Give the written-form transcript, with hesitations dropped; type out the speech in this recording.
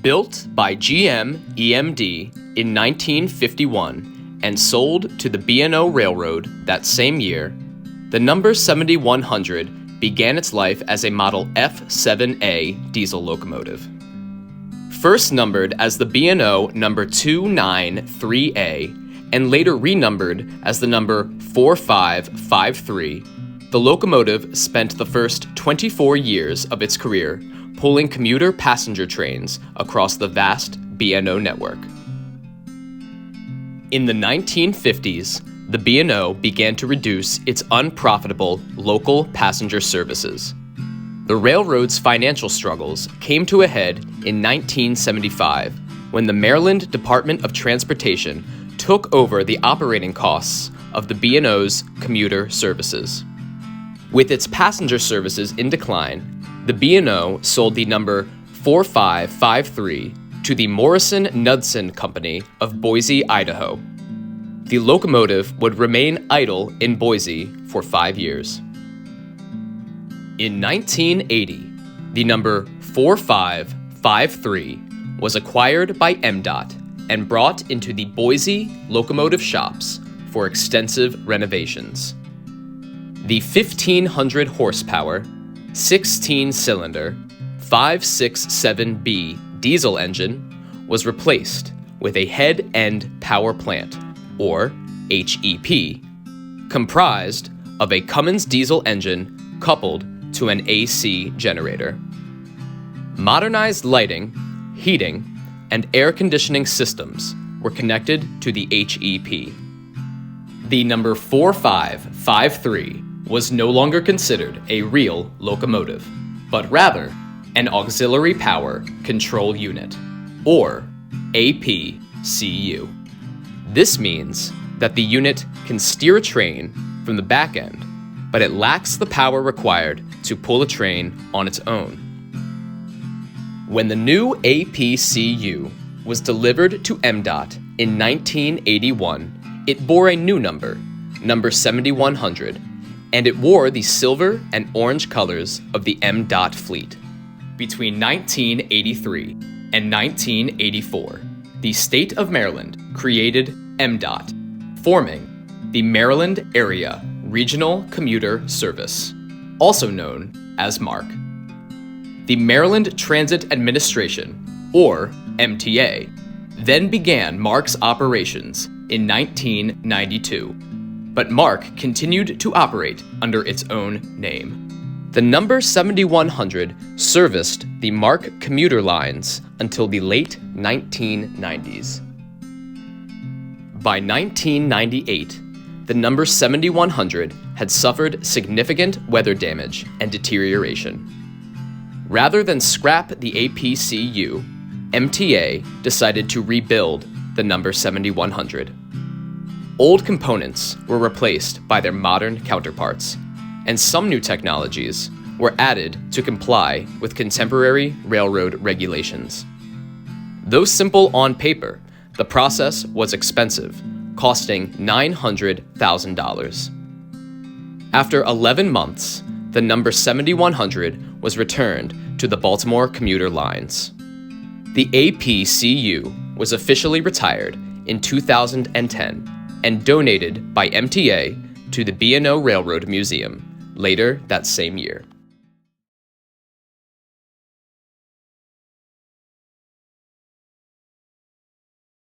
Built by GM EMD in 1951 and sold to the B&O Railroad that same year, the number 7100 began its life as a Model F7A diesel locomotive. First numbered as the B&O number 293A and later renumbered as the number 4553, the locomotive spent the first 24 years of its career pulling commuter passenger trains across the vast B&O network. In the 1950s, the B&O began to reduce its unprofitable local passenger services. The railroad's financial struggles came to a head in 1975 when the Maryland Department of Transportation took over the operating costs of the B&O's commuter services. With its passenger services in decline, the B&O sold the number 4553 to the Morrison-Knudsen Company of Boise, Idaho. The locomotive would remain idle in Boise for 5 years. In 1980, the number 4553 was acquired by MDOT and brought into the Boise locomotive shops for extensive renovations. The 1,500 horsepower, 16-cylinder, 567B diesel engine was replaced with a head-end power plant, or HEP, comprised of a Cummins diesel engine coupled to an AC generator. Modernized lighting, heating, and air conditioning systems were connected to the HEP. The number 4553 was no longer considered a real locomotive, but rather an auxiliary power control unit, or APCU. This means that the unit can steer a train from the back end, but it lacks the power required to pull a train on its own. When the new APCU was delivered to MDOT in 1981, it bore a new number 7100, and it wore the silver and orange colors of the MDOT fleet. Between 1983 and 1984, the state of Maryland created MDOT, forming the Maryland Area Regional Commuter Service, also known as MARC. The Maryland Transit Administration, or MTA, then began MARC's operations in 1992, but MARC continued to operate under its own name. The number 7100 serviced the MARC commuter lines until the late 1990s. By 1998, the number 7100 had suffered significant weather damage and deterioration. Rather than scrap the APCU, MTA decided to rebuild the number 7100. Old components were replaced by their modern counterparts, and some new technologies were added to comply with contemporary railroad regulations. Though simple on paper, the process was expensive, costing $900,000. After 11 months, the number 7100 was returned to the Baltimore commuter lines. The APCU was officially retired in 2010 and donated by MTA to the B&O Railroad Museum later that same year.